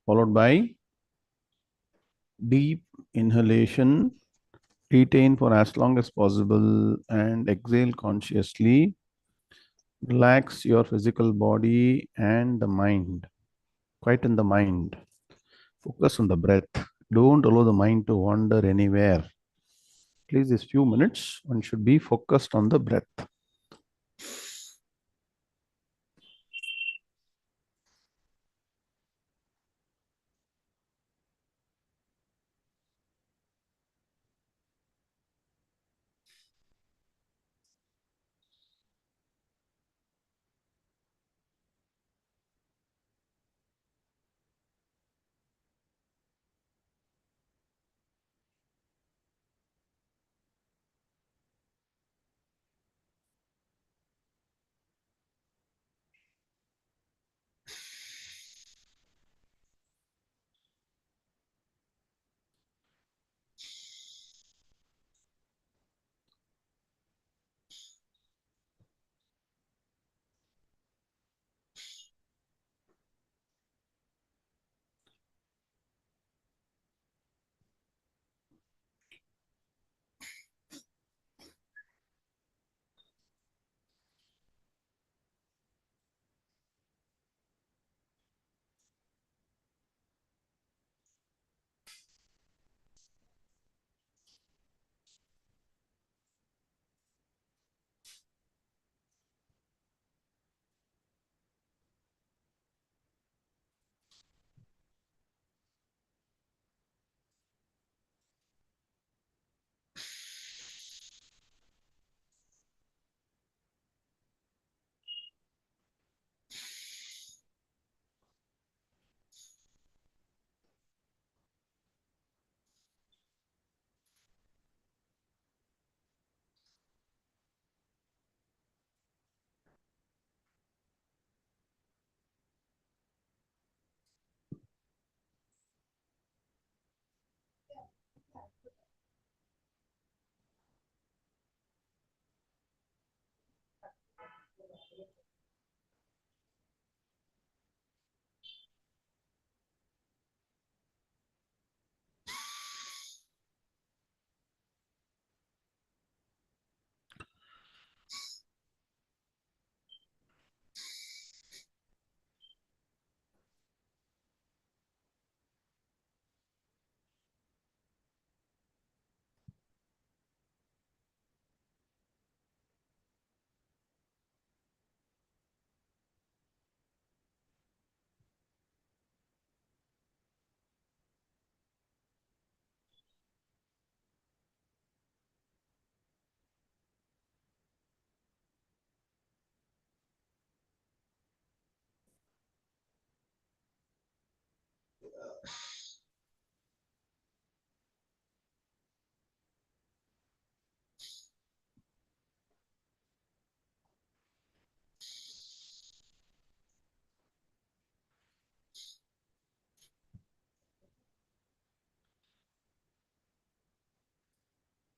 followed by deep inhalation. Retain for as long as possible and exhale consciously. Relax your physical body and the mind. Quieten the mind. Focus on the breath. Don't allow the mind to wander anywhere. At least these few minutes, one should be focused on the breath.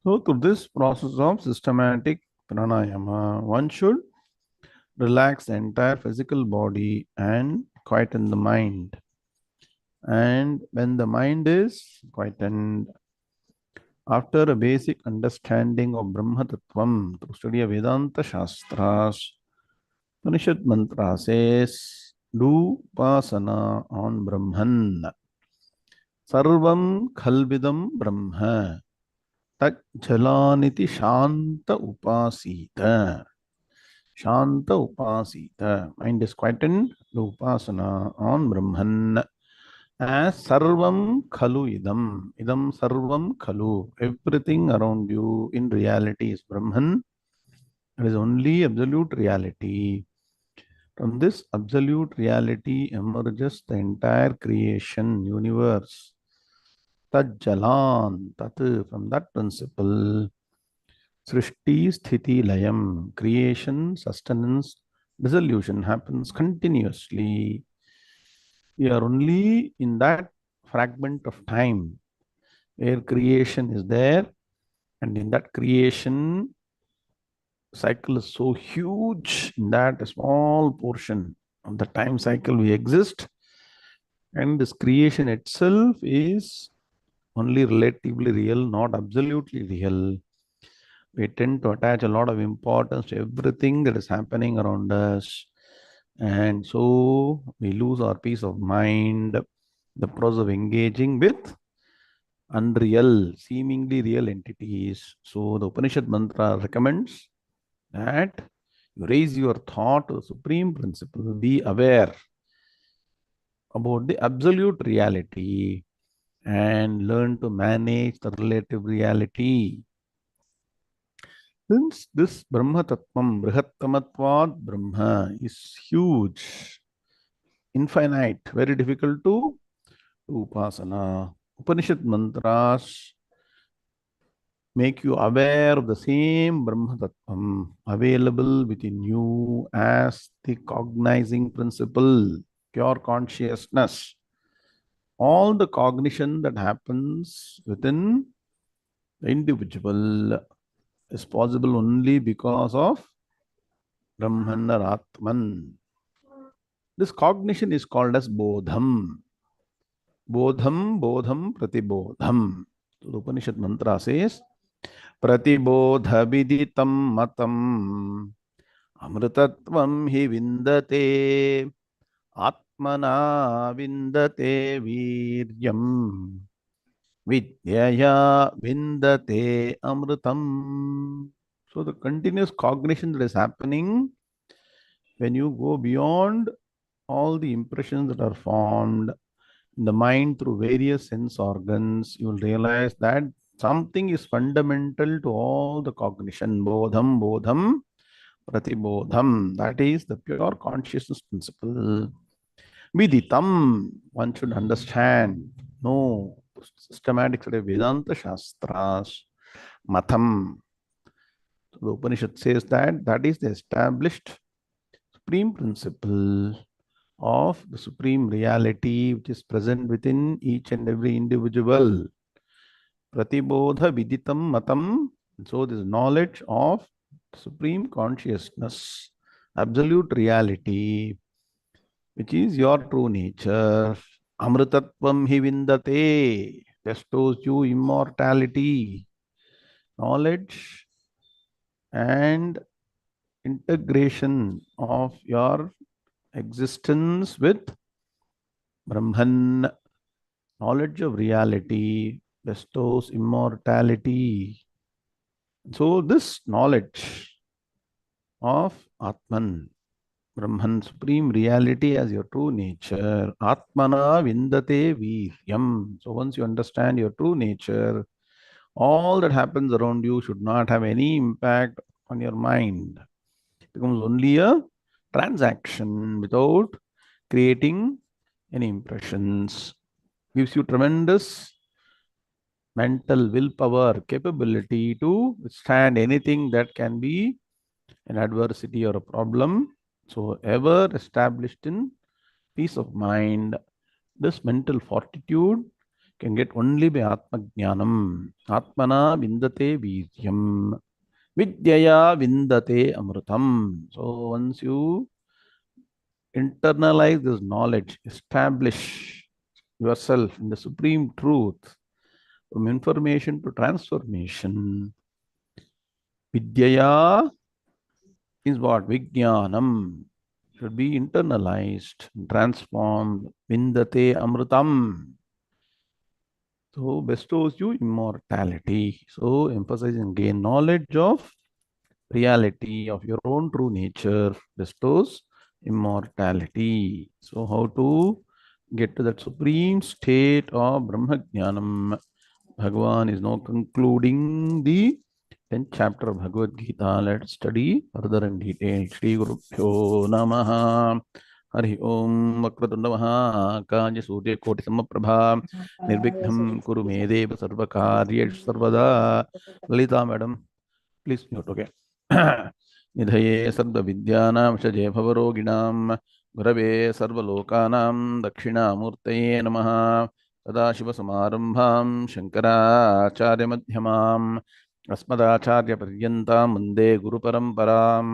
So, through this process of systematic pranayama, one should relax the entire physical body and quieten the mind. And when the mind is quietened, after a basic understanding of Brahma Tattvam through study of Vedanta Shastras, Upanishad Mantra says, do upasana on Brahman. Sarvam khalvidam Brahma. Tak jalaniti shanta upasita. Shanta upasita. Mind is quietened. Do upasana on Brahman. As sarvam khalu idam. Idam sarvam khalu. Everything around you in reality is Brahman. It is only absolute reality. From this absolute reality emerges the entire creation, universe. Tat jalan, tat, from that principle, srishti, sthiti, layam, creation, sustenance, dissolution happens continuously. We are only in that fragment of time where creation is there, and in that creation, cycle is so huge in that small portion. of the time cycle we exist, and this creation itself is only relatively real, not absolutely real. We tend to attach a lot of importance to everything that is happening around us, and so we lose our peace of mind. The process of engaging with unreal, seemingly real entities. So the Upanishad mantra recommends that you raise your thought to the supreme principle, be aware about the absolute reality, and learn to manage the relative reality. Since this Brahma Tattvam, Brihattamatvad Brahma, is huge, infinite, very difficult to upasana, Upanishad mantras make you aware of the same Brahma Tattvam available within you as the cognizing principle, pure consciousness. All the cognition that happens within the individual is possible only because of Brahman or Atman. This cognition is called as Bodham. Bodham, Bodham, Pratibodham. So the Upanishad mantra says, Pratibodha viditam matam amritatvam hi vindate atmana vindate viryam vidyaya vindate amritam. So the continuous cognition that is happening when you go beyond all the impressions that are formed in the mind through various sense organs, you will realize that something is fundamental to all the cognition. Bodham, Bodham, Pratibodham. That is the pure consciousness principle. Viditam, one should understand. No, systematic study of Vedanta Shastras. Matham. So the Upanishad says that that is the established supreme principle of the supreme reality which is present within each and every individual. Pratibodha viditam matam. So this knowledge of supreme consciousness, absolute reality, which is your true nature. Amritatvam hi vindate, bestows you immortality, knowledge and integration of your existence with Brahman. Knowledge of reality bestows immortality. So this knowledge of Atman, Brahman, supreme reality as your true nature, Atmana vindate viryam. So once you understand your true nature, all that happens around you should not have any impact on your mind. It becomes only a transaction without creating any impressions. Gives you tremendous mental willpower, capability to withstand anything that can be an adversity or a problem. So, ever established in peace of mind, this mental fortitude can get only by Atma Jnanam. Atmana vindate viryam. Vidyaya vindate amrutam. So, once you internalize this knowledge, establish yourself in the supreme truth, from information to transformation. Vidyaya is what? Vijnanam should be internalized, transformed. Vindate amrutam. So bestows you immortality. So emphasizing again knowledge of reality of your own true nature bestows immortality. So how to get to that supreme state of Brahma Jnanam? Bhagavan is now concluding the 10th chapter of Bhagavad Gita. Let's study further in detail. Shri Guru Pyo Namaha. Hari Om Vakratunda Mahakaya Surya Koti Samaprabha Nirvighna Kuru Medeva Sarvakaryeshu Sarvada. Lalita Madam, please mute. Okay. Nidhaye Sarva Vidyanam Shaje Bhavaroginam Gurave Sarvalokanam Dakshinamurtaye Namaha. सदाशिवसमारम्भां शङ्कराचार्यमध्यमाम् अस्मदाचार्यपर्यन्तां वन्दे गुरुपरम्पराम्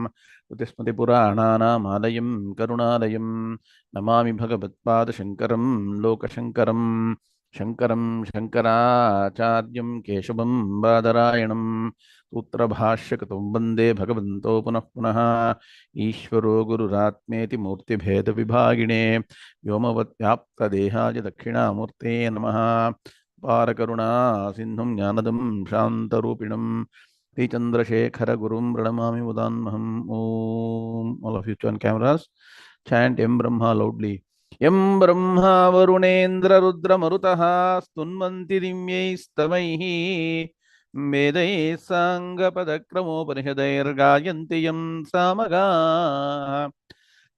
श्रुतिस्मृतिपुराणानामालयं करुणालयं नमामि भगवत्पादशङ्करं लोकशङ्करं शङ्करं शङ्कराचार्यं केशवं बादरायणं सूत्रभाष्यकृतं वन्दे भगवन्तो पुनः पुनः ईश्वरो गुरुरात्मेति मूर्तिभेदविभागिने व्योमवद्व्याप्तदेहाय दक्षिणामूर्ते नमः पारकरुणा सिन्धुं ज्ञानदं शान्तरूपिणं श्रीचन्द्रशेखरगुरुं प्रणमामि मुदान्महम् ॐ. All of you on cameras, chant Em Brahma loudly. Em Brahma Varunendra Rudra Marutaha Stunmanti Dimyaistavaihi Vedai Sangha Padakramopanishadair Gayanti Yam Samaga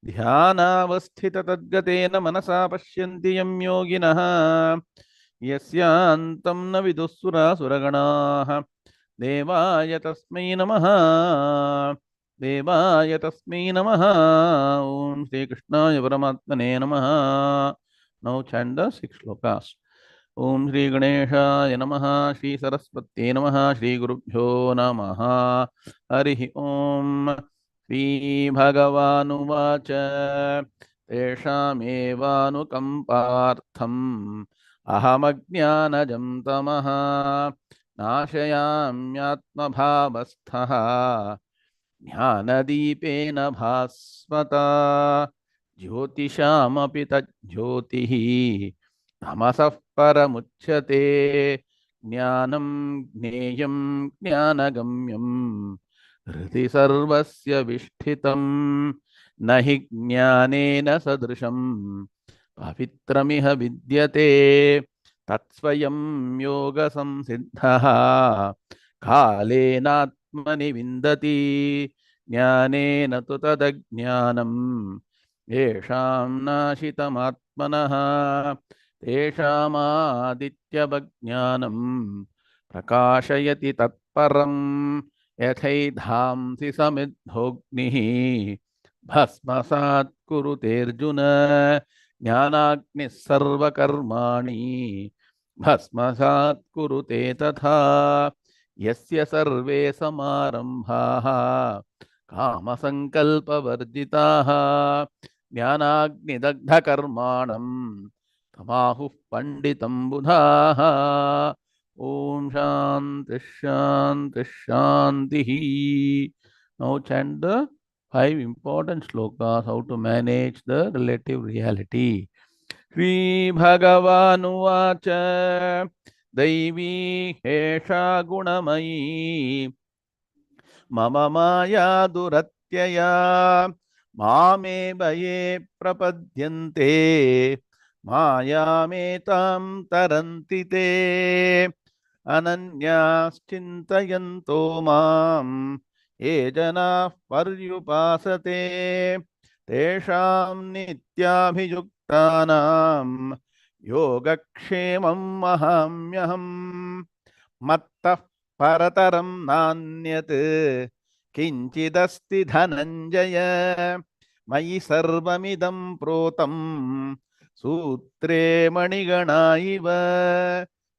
ध्यानावस्थित तद्गतेन मनसा पश्यन्ति यं योगिनः यस्यान्तं न विदुःसुरासुरगणाः देवाय तस्मै नमः देवाय तस्मै नमः ॐ श्रीकृष्णाय परमात्मने नमः. Now chant the 6 shlokas. ॐ श्री गणेशाय नमः श्री सरस्वत्यै नमः श्री गुरुभ्यो नमः हरिः ॐ. श्रीभगवानुवाच तेषामेवानुकम्पार्थम् अहमज्ञानजं तमः नाशयाम्यात्मभावस्थः ज्ञानदीपेन भास्वता ज्योतिषामपि तज्ज्योतिः तमसः परमुच्यते ज्ञानं ज्ञेयं ज्ञानगम्यं हृदि सर्वस्य विष्ठितं न हि ज्ञानेन सदृशं पवित्रमिह विद्यते तत्स्वयं योगसंसिद्धः कालेनात्मनि विन्दति ज्ञानेन तु तदज्ञानं येषां नाशितमात्मनः तेषामादित्यवज्ञानं प्रकाशयति तत्परं यथैधांसि समिद्धोऽग्निः भस्मसात् कुरुतेऽर्जुन ज्ञानाग्निः सर्वकर्माणि भस्मसात् कुरुते तथा यस्य सर्वे समारम्भाः कामसङ्कल्पवर्जिताः ज्ञानाग्निदग्धकर्माणं तमाहुः पंडितं बुधाः. Om Shanti Shanti Shanti. Now chant the 5 important shlokas how to manage the relative reality. Shri Bhagavanuvacha Daivi Hesha Gunamayi Mama Maya Duratyaya Mame Baye Prapadyante Mayametam Tarantite अनन्याश्चिन्तयन्तो मां ये जनाः पर्युपासते तेषां नित्याभियुक्तानां योगक्षेमं वहाम्यहम् मत्तः परतरं नान्यत् किञ्चिदस्ति धनञ्जय मयि सर्वमिदं प्रोतं सूत्रे मणिगणा इव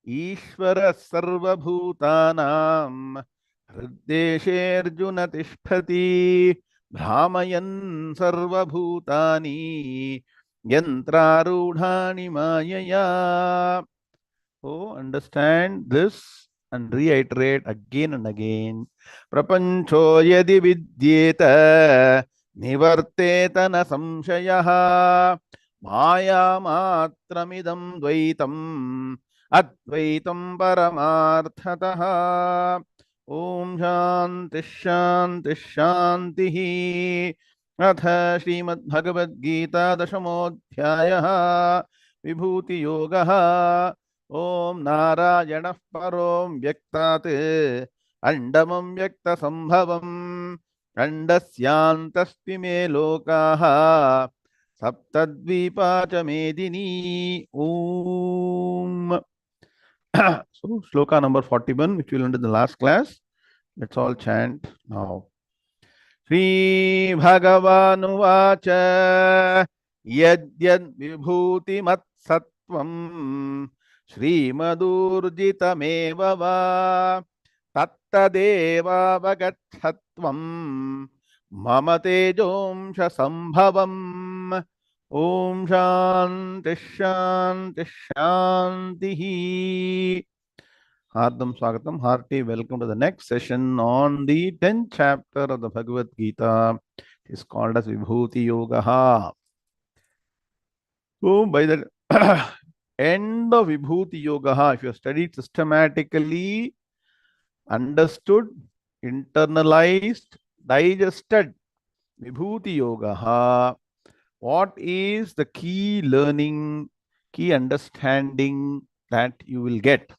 ईश्वरः सर्वभूतानां हृद्देशेऽर्जुन तिष्ठति भ्रामयन् सर्वभूतानि यन्त्रारूढानि मायया. Oh, understand this and reiterate again and again. Prapancho yadi vidyeta nivarteta na samshayaha maya matramidam dvaitam advaitam paramarthataha. Om Shanti Shanti Shanti. अथ श्रीमद्भगवद्गीता दशमोऽध्यायः विभूतियोगः. ओम नारायणः परो व्यक्तात् अंडमं व्यक्तसंभवम् अंडस्यान्तस्ति मे लोकाः सप्तद्वीपा च मेदिनी. ओम. So shloka number 41 which we learned in the last class. Let's all chant now. Shri Bhagavanuvacha Yadyad Vibhuti Matsatvam Shrimadurjitameva va Tattadeva Vagachatvam Mama tejomsha sambhavam. Om Shanti Shanti Shanti. Hardam Swagatam, hearty welcome to the next session on the 10th chapter of the Bhagavad Gita. It is called as Vibhuti Yoga. So, by the end of Vibhuti Yoga, if you have studied systematically, understood, internalized, digested Vibhuti Yoga, what is the key learning, key understanding that you will get?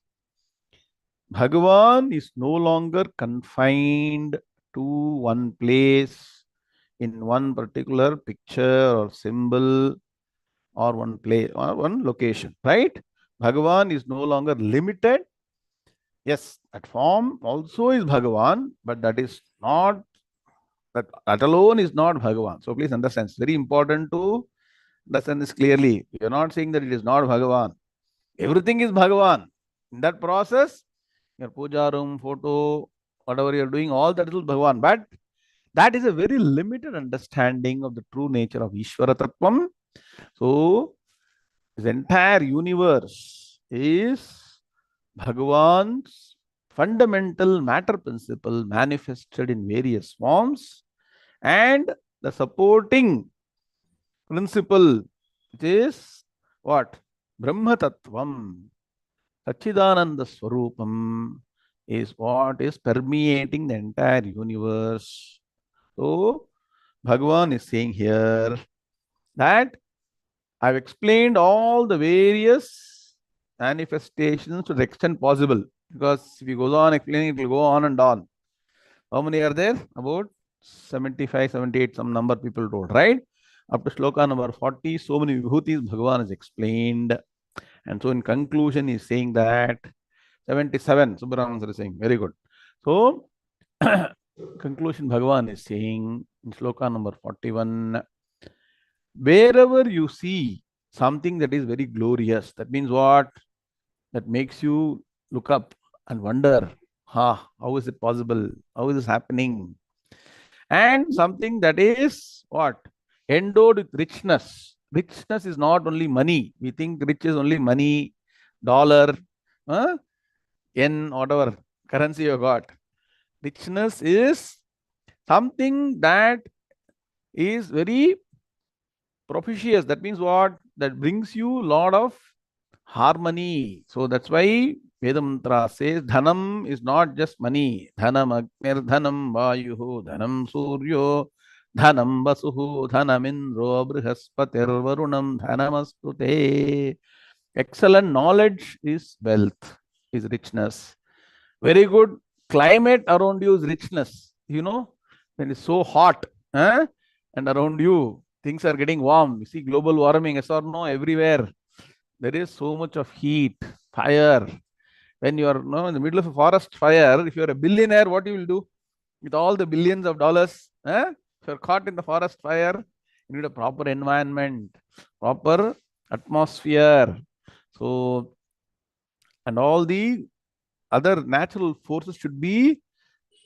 Bhagavan is no longer confined to one place, in one particular picture or symbol, or one place or one location, right? Bhagavan is no longer limited. Yes, that form also is Bhagavan, but that is not, that alone is not Bhagavan. So please understand, it's very important to understand this clearly. We are not saying that it is not Bhagavan. Everything is Bhagavan. In that process, your puja room, photo, whatever you are doing, all that is Bhagavan. But that is a very limited understanding of the true nature of Ishwara Tattvam. So, this entire universe is Bhagavan's fundamental matter principle manifested in various forms, and the supporting principle, which is what? Brahma Tattvam, Sachidananda Swarupam, is what is permeating the entire universe. So, Bhagavan is saying here that I've explained all the various manifestations to the extent possible. Because if he goes on explaining, it will go on and on. How many are there? About 75, 78, some number people told, right? Up to shloka number 40, so many vibhutis Bhagavan has explained. And so in conclusion, he's saying that 77, Subramanian is saying, very good. So, conclusion Bhagavan is saying in shloka number 41, wherever you see something that is very glorious, that means what? That makes you look up and wonder, how is it possible? How is this happening? And something that is what? Endowed with richness. Richness is not only money. We think rich is only money, dollar, yen, whatever currency you got. Richness is something that is very propitious. That means what? That brings you a lot of harmony. So that's why Vedamantra says dhanam is not just money. Dhanam agnir, dhanam vayuhu, dhanam suryo, dhanam vasuhu, dhanam indro, brihaspati, varunam, dhanamastute. Excellent knowledge is wealth, is richness. Very good climate around you is richness. When it's so hot, and around you things are getting warm. You see global warming, yes or no, everywhere. There is so much of heat, fire. When you are in the middle of a forest fire, if you are a billionaire, what you will do with all the billions of dollars? If you are caught in the forest fire, you need a proper environment, proper atmosphere. So, and all the other natural forces should be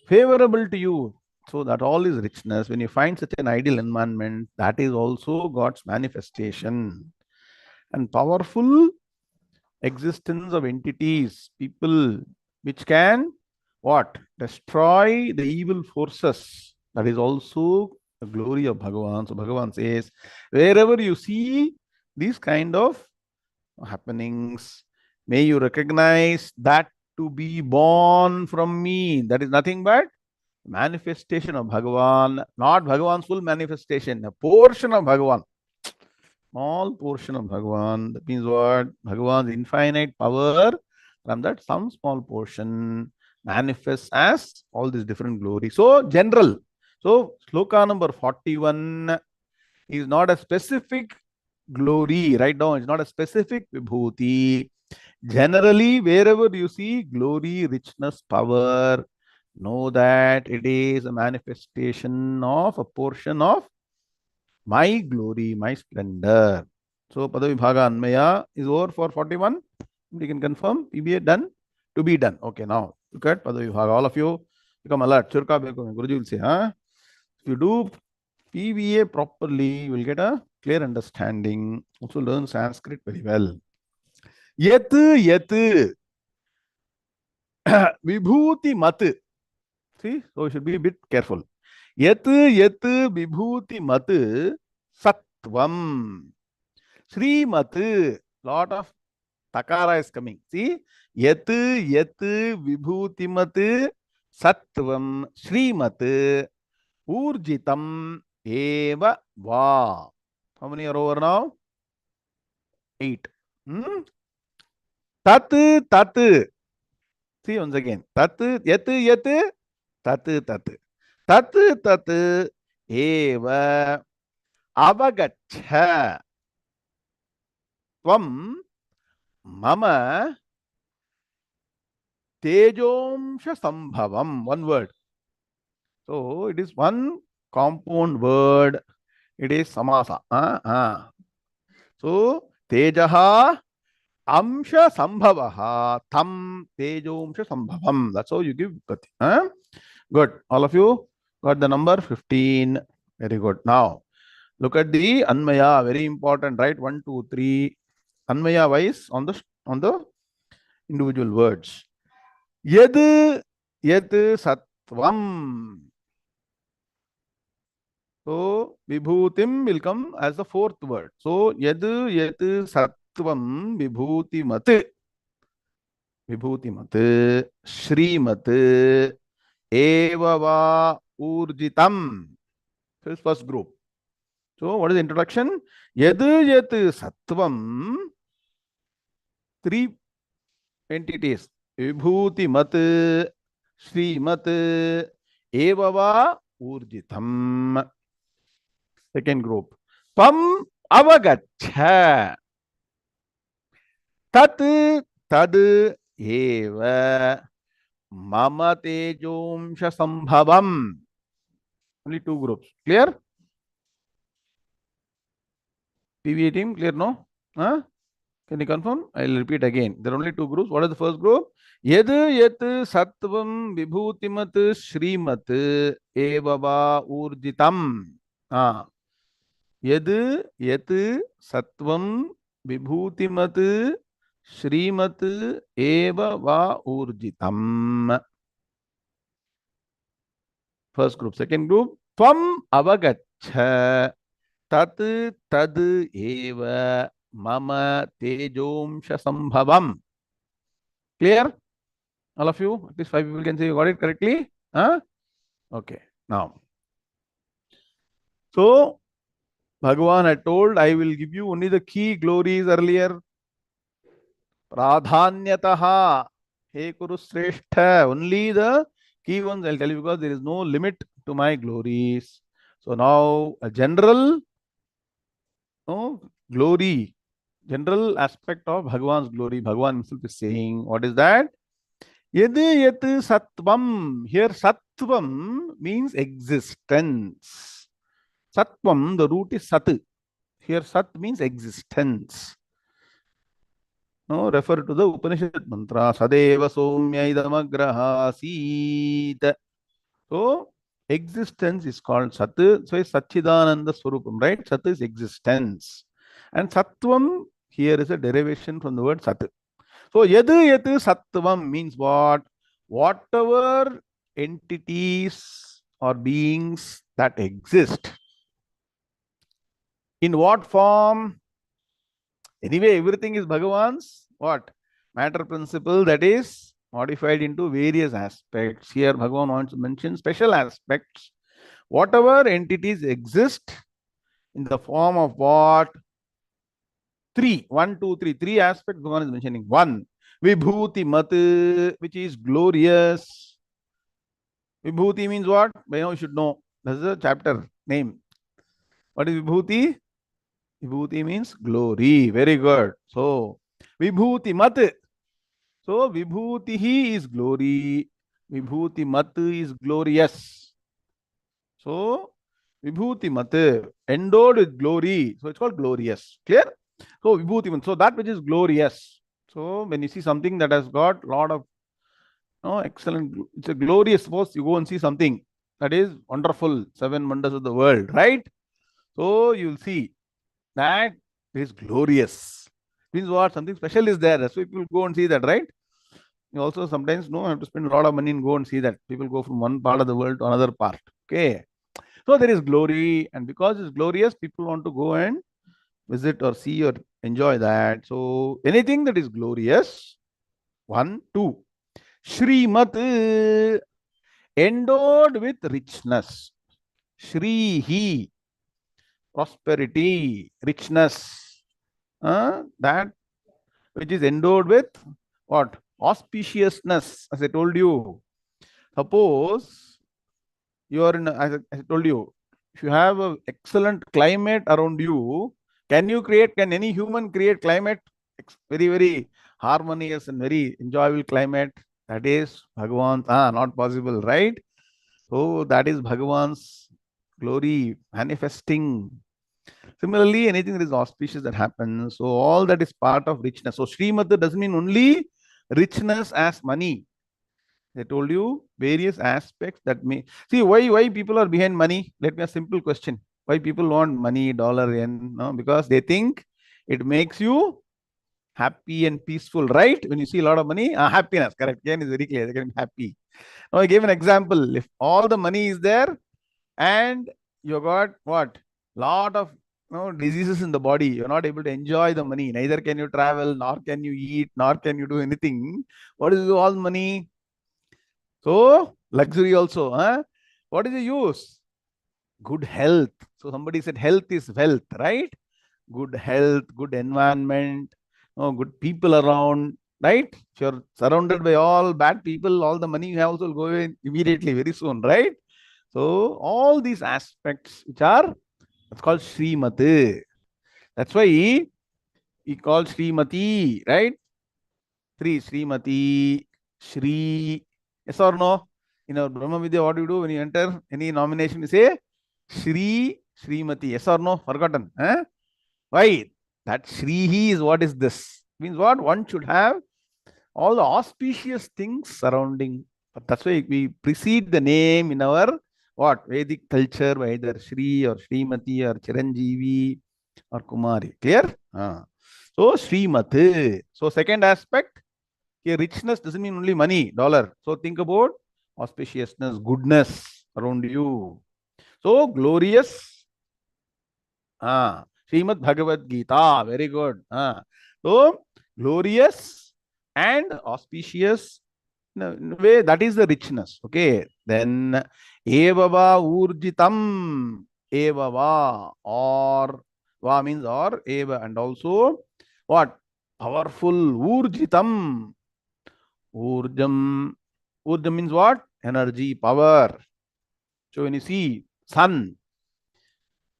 favorable to you. So that all is richness. When you find such an ideal environment, that is also God's manifestation. And powerful existence of entities, people, which can what? Destroy the evil forces. That is also the glory of Bhagavan. So Bhagavan says, wherever you see these kind of happenings, may you recognize that to be born from me. That is nothing but manifestation of Bhagavan, not Bhagavan's full manifestation, a portion of Bhagavan. Small portion of Bhagavan. That means what? Bhagavan's infinite power, from that some small portion manifests as all these different glories. So general. So sloka number 41 is not a specific glory. Right now, it's not a specific vibhuti. Generally, wherever you see glory, richness, power, know that it is a manifestation of a portion of my glory, my splendor. So Padavibhaga Anmaya is over for 41. You can confirm PBA done, to be done. Okay, now look at Padavibhaga. All of you become alert. Churka Guruji will say, If you do PVA properly, you will get a clear understanding. Also learn Sanskrit very well. Yat, yat, vibhuti mat. See, so you should be a bit careful. Yat, yat, vibhuti mat, sattvam. Srimat, lot of takara is coming. See, yat, yat, vibhuti mat, sattvam, srimat, urjitam, eva, va. How many are over now? 8. Hmm? Tat, tat. See once again. Tat, yat, yat, tat, tat. Tat, tat, eva, avagaccha. Tvam, mama, tejomsha sambhavam. One word. So it is one compound word. It is samasa. So tejaha amsha sambhavaha tam tejomsha sambhavam. That's how you give gati. Good. All of you got the number 15. Very good. Now look at the anmaya. Very important, right? 1, 2, 3. Anmaya wise on the individual words. Yad yat sattvam. So vibhutim will come as the fourth word. So yad yat sattvam vibhuti mat. Vibhuti mat. Shrimat. Eva va urjitam. So it's first group. So what is the introduction? Yad yat sattvam. 3 entities. Vibhuti mat. Shrimat. Eva va urjitam. Second group. Tvam avagaccha. Tat tad eva mama tejomsha sambhavam. Only 2 groups. Clear? PVA team, clear, no? Huh? Can you confirm? I'll repeat again. There are only 2 groups. What is the first group? Yad yat sattvam vibhutimat shrimat eva va urjitam. Yad yat sattvam vibhutimat shrimat eva va urjitam. First group. Second group. Tvam avagaccha tat tad eva mama tejomsha sambhavam. Clear? All of you? At least 5 people can say you got it correctly. Okay. Now, so Bhagavan had told, I will give you only the key glories earlier. Pradhanyataha. He Kuru Sreshtha. Only the key ones I'll tell you because there is no limit to my glories. So now a general glory, general aspect of Bhagavan's glory. Bhagavan himself is saying, what is that? Yad yat sattvam. Here sattvam means existence. Sattvam, the root is sat. Here sat means existence. No, refer to the Upanishad mantra. Sadeva somya idamagraha seet. So existence is called sat. So it's Satchidananda Swarupam, right? Sat is existence. And sattvam here is a derivation from the word sat. So yad yat sattvam means what? Whatever entities or beings that exist. In what form? Anyway, everything is Bhagavan's what? Matter principle that is modified into various aspects. Here Bhagavan wants to mention special aspects. Whatever entities exist in the form of what? 3. 1, 2, 3. 3 aspects Bhagavan is mentioning. 1. Vibhuti mat, which is glorious. Vibhuti means what? By now you should know. This is a chapter name. What is Vibhuti? Vibhuti means glory. Very good. So, Vibhuti mat. So, Vibhuti is glory. Vibhuti mat is glorious. So, Vibhuti mat, endowed with glory. So, it's called glorious. Clear? So, Vibhuti mat. So, that which is glorious. So, when you see something that has got a lot of excellent, it's a glorious. Suppose you go and see something. That is wonderful. 7 wonders of the world, right? So you'll see that is glorious. Means what? Something special is there. That's why people go and see that, right? You also sometimes have to spend a lot of money and go and see that. People go from one part of the world to another part. Okay. So there is glory, and because it's glorious, people want to go and visit or see or enjoy that. So anything that is glorious, one, two. Shrimat, endowed with richness. Shrihi, prosperity, richness. That which is endowed with what? Auspiciousness, as I told you. Suppose you are in, as I told you, if you have an excellent climate around you, can any human create climate? Very, very harmonious and very enjoyable climate. That is Bhagavan's, not possible, right? So that is Bhagavan's glory manifesting. Similarly, anything that is auspicious that happens, so all that is part of richness. So Srimad doesn't mean only richness as money. I told you various aspects that may see why people are behind money. Let me ask a simple question. Why people want money, dollar, yen? No, because they think it makes you happy and peaceful, right? When you see a lot of money, happiness, correct. Yen is very clear. They can be happy. Now I gave an example. If all the money is there and you got what? Lot of diseases in the body. You're not able to enjoy the money. Neither can you travel, nor can you eat, nor can you do anything. What is all money? So, luxury also. What is the use? Good health. So, somebody said health is wealth, right? Good health, good environment, good people around, right? If you're surrounded by all bad people, all the money you have also will go away immediately, very soon, right? So, all these aspects which are, it's called Srimati. That's why he called Srimati, right? Three, Srimati, Shri. Yes or no? In our Brahma Vidya, what do you do when you enter any nomination? You say Shri, Srimati. Yes or no? Forgotten. Why? That Shrihi is what is this? Means what? One should have all the auspicious things surrounding. But that's why we precede the name in our what? Vedic culture by either Shri or Srimati or Chiranjeevi or Kumari. Clear? So Srimati. So second aspect, here richness doesn't mean only money, dollar. So think about auspiciousness, goodness around you. So glorious. Srimad Bhagavad Gita. Very good. So glorious and auspicious in a way, that is the richness. Okay. Then evava urjitam. Evava, or va means or, eva, and also what? Powerful. Urjitam. Urjam. Urjam means what? Energy, power. So when you see sun,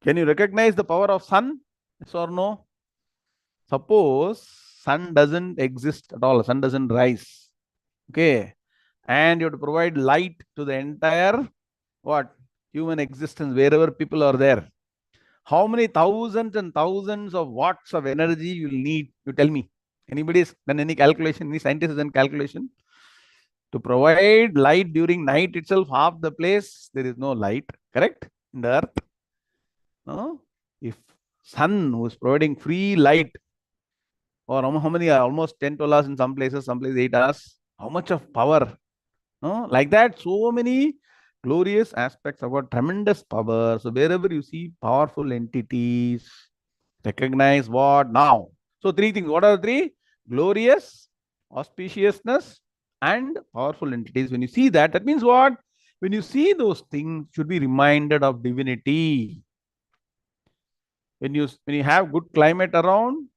can you recognize the power of sun? Yes or no? Suppose sun doesn't exist at all, sun doesn't rise. Okay. And you have to provide light to the entire what? Human existence, wherever people are there. How many thousands and thousands of watts of energy you will need? You tell me. Anybody has done any calculation? Any scientist has done calculation? To provide light during night itself, half the place there is no light, correct? In the earth. No? If sun was providing free light, or how many are almost 10 12 hours in some places 8 hours, how much of power? No? Like that, so many glorious aspects about tremendous power. So wherever you see powerful entities, recognize what now. So three things. What are the three? Glorious, auspiciousness, and powerful entities. When you see that, that means what? When you see those things, should be reminded of divinity. When you have good climate around,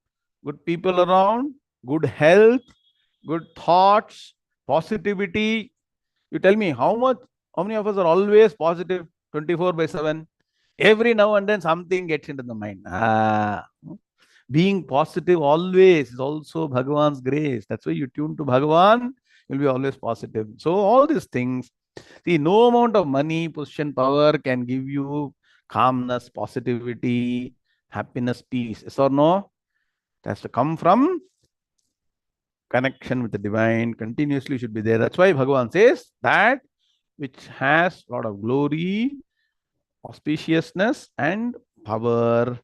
good people around, good health, good thoughts, positivity. You tell me how many of us are always positive 24/7? Every now and then something gets into the mind. Being positive always is also Bhagavan's grace. That's why you tune to Bhagavan, you'll be always positive. So all these things, see, no amount of money, position, power can give you calmness, positivity, happiness, peace. Yes or no? It has to come from connection with the divine, continuously should be there. That's why Bhagavan says that which has a lot of glory, auspiciousness, and power.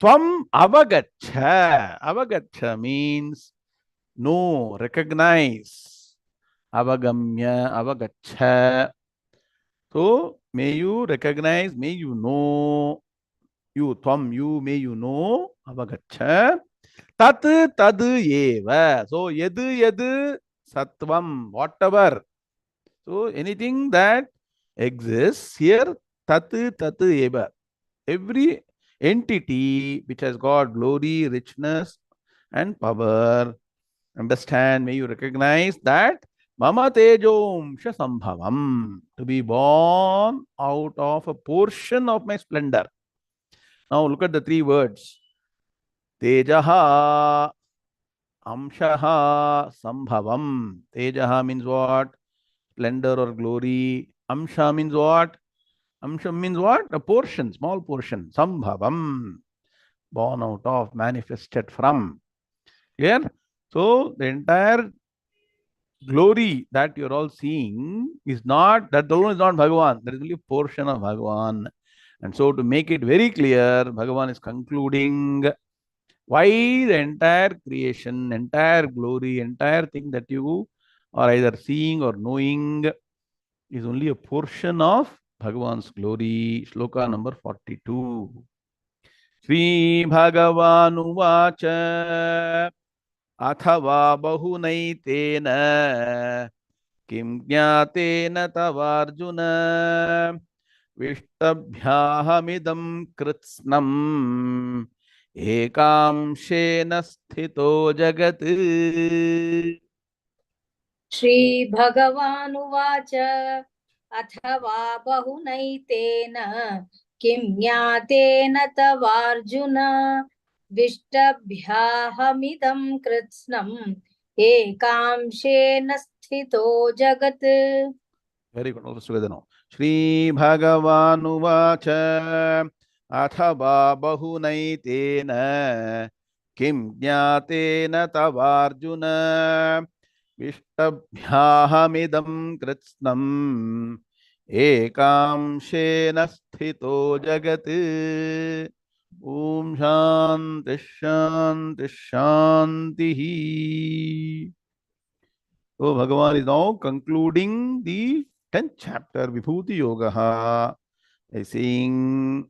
Tvam avagacha. Avagacha means know, recognize. Avagamya, avagacha. So, may you recognize, may you know, you, tvam, you, may you know, avagacha. Tat, tad, eva. So, yadu, sattvam, whatever. So, anything that exists here, tat, eva. Every entity which has got glory, richness, and power, understand, may you recognize that Mama Tejomsha Sambhavam, to be born out of a portion of my splendor. Now look at the three words. Tejaha, Amshaha, Sambhavam. Tejaha means what? Splendor or glory. Amsha means what? Amsha means what? A portion, small portion. Sambhavam, born out of, manifested from. Clear? So the entire glory that you're all seeing is not, that alone is not Bhagavan. There is only a portion of Bhagavan. And so to make it very clear, Bhagavan is concluding why the entire creation, entire glory, entire thing that you are either seeing or knowing is only a portion of Bhagavan's glory. Shloka number 42. Sri Bhagavan अथवा बहुनैतेन किं ज्ञातेन तवार्जुन विष्टभ्याहमिदं कृत्स्नम् एकांशेन स्थितो जगत्. श्रीभगवानुवाच अथवा बहुनैतेन किं ज्ञातेन तवार्जुन विष्टभ्याहमिदं कृत्स्नम् एकांशेन स्थितो जगत्. Very good. All together now. Shri Bhagavanuvacha अथवा बहुनैतेन किं ज्ञातेन तवार्जुन विष्टभ्याहमिदं कृत्स्नम् एकांशेन स्थितो जगत्. Om Shanti Shanti Shanti. So Bhagavan is now concluding the 10th chapter, Vibhuti Yoga, by saying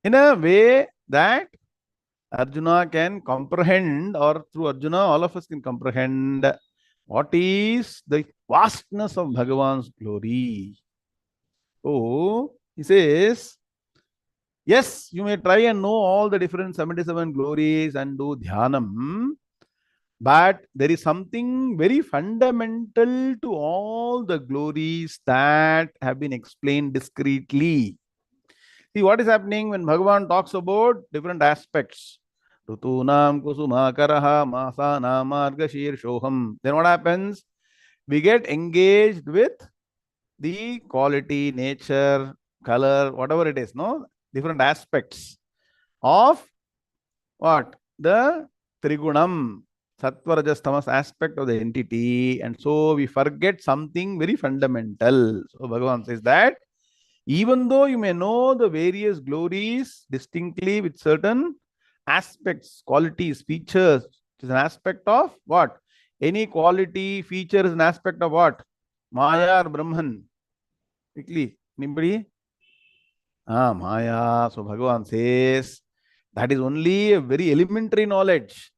in a way that Arjuna can comprehend, or through Arjuna all of us can comprehend what is the vastness of Bhagavan's glory. So he says, yes, you may try and know all the different 77 glories and do dhyanam, but there is something very fundamental to all the glories that have been explained discreetly. See what is happening when Bhagavan talks about different aspects. Rutunam kusumakaraha masanam margashirshoham. Then what happens? We get engaged with the quality, nature, color, whatever it is, no? Different aspects of what? The Trigunam, Sattva, Rajas, Tamas aspect of the entity. And so we forget something very fundamental. So Bhagavan says that even though you may know the various glories distinctly with certain aspects, qualities, features, it is an aspect of what? Any quality, feature is an aspect of what? Maya or Brahman. Quickly, anybody? Maya. So Bhagavan says that is only a very elementary knowledge.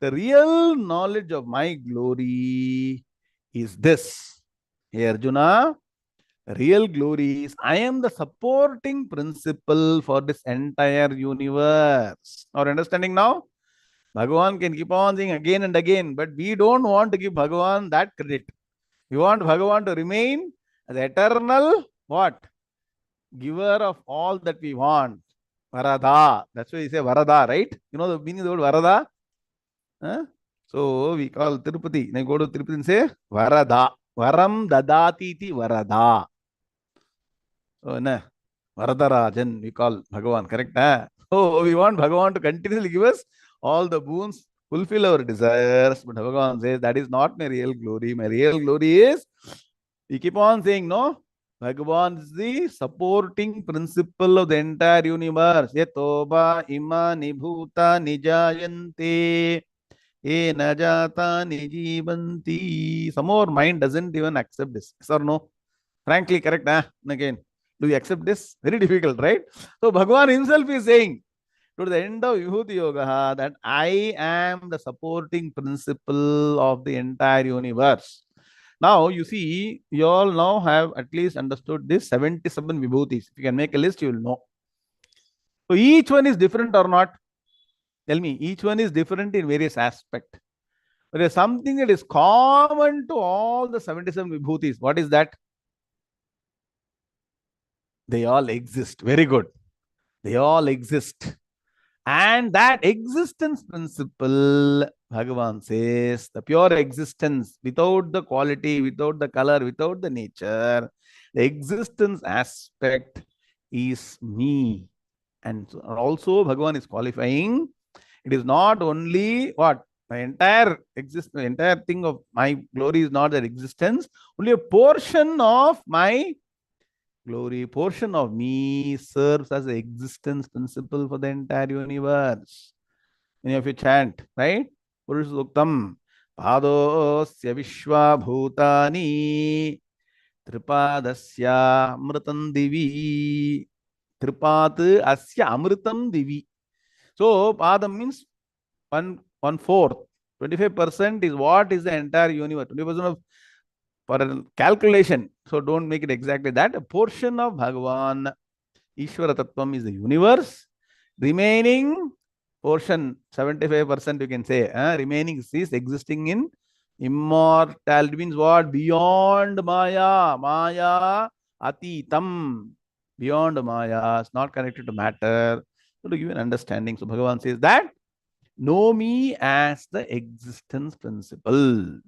The real knowledge of my glory is this. Hey Arjuna, real glory is I am the supporting principle for this entire universe. Are you understanding now? Bhagavan can keep on saying again and again, but we don't want to give Bhagavan that credit. We want Bhagavan to remain the eternal what? Giver of all that we want. Varada. That's why we say Varada, right? You know the meaning of the word Varada? Huh? So we call Tirupati. Now go to Tirupati and say Varada. Varam dadati ti Varada. So Varadarajan we call Bhagavan, correct? So we want Bhagavan to continuously give us all the boons, fulfill our desires. But Bhagavan says that is not my real glory. My real glory is We keep on saying, no? Bhagavan is the supporting principle of the entire universe. Yatoba ima nibhuta nijayante e najata nijivanti. Some of our mind doesn't even accept this. Yes or no? Frankly, correct? And again, do you accept this? Very difficult, right? So Bhagavan himself is saying to the end of Vibhuti Yoga that I am the supporting principle of the entire universe. Now, you see, you all now have at least understood this 77 Vibhutis. If you can make a list, you will know. So each one is different or not? Tell me, each one is different in various aspects. There is something that is common to all the 77 Vibhutis. What is that? They all exist. Very good. They all exist. And that existence principle, Bhagavan says, the pure existence without the quality, without the color, without the nature, the existence aspect is me. And also, Bhagavan is qualifying. It is not only what my entire existence, the entire thing of my glory is not that existence, only a portion of my glory, portion of me serves as the existence principle for the entire universe. Many of you chant, right? Purush Suktam. Padosya Vishwa Bhutani Tripadasya Amritam Divi. Tripat Asya Amritam Divi. So, Padam means one fourth. 25% is what is the entire universe. 20% of for a calculation. So don't make it exactly that. A portion of Bhagavan, Ishwara Tattvam is the universe. Remaining portion, 75% you can say, remaining is existing in immortality. Means what? Beyond Maya. Maya Atitam. Beyond Maya. It's not connected to matter. So to give an understanding. So Bhagavan says that know me as the existence principle.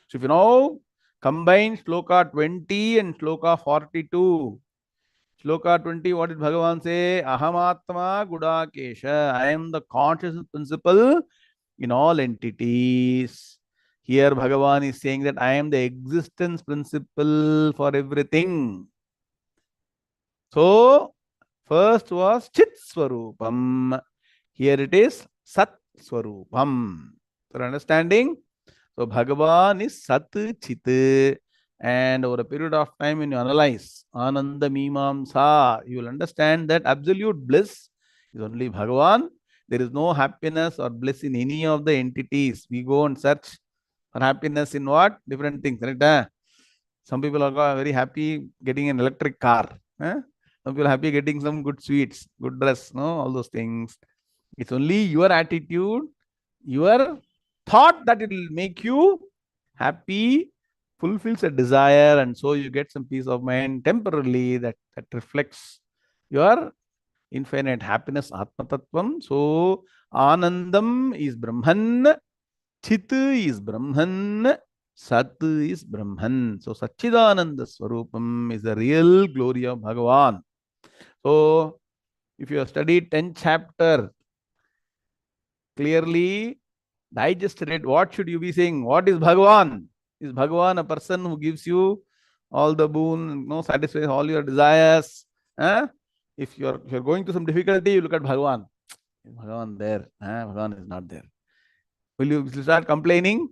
So if you know, combine Shloka 20 and Shloka 42. Shloka 20, what did Bhagavan say? Ahamatma Gudakesha. I am the consciousness principle in all entities. Here Bhagavan is saying that I am the existence principle for everything. So, first was Chit Swarupam. Here it is Sat Swarupam. For understanding? So Bhagavan is Sat Chit. And over a period of time, when you analyze Ananda Mimamsa, you will understand that absolute bliss is only Bhagavan. There is no happiness or bliss in any of the entities. We go and search for happiness in what? Different things. Right? Some people are very happy getting an electric car. Some people are happy getting some good sweets, good dress, no, all those things. It's only your attitude, your thought that it will make you happy, fulfills a desire, and so you get some peace of mind temporarily that reflects your infinite happiness, Atma Tattvam. So, Anandam is Brahman, Chit is Brahman, Sat is Brahman. So, Satchidananda Swarupam is the real glory of Bhagavan. So, if you have studied 10th chapter, clearly digested it, what should you be saying? What is Bhagavan? Is Bhagavan a person who gives you all the boon, no, satisfies all your desires? If you're going through some difficulty, you look at Bhagavan. Is Bhagavan there? Bhagavan is not there. Will you start complaining?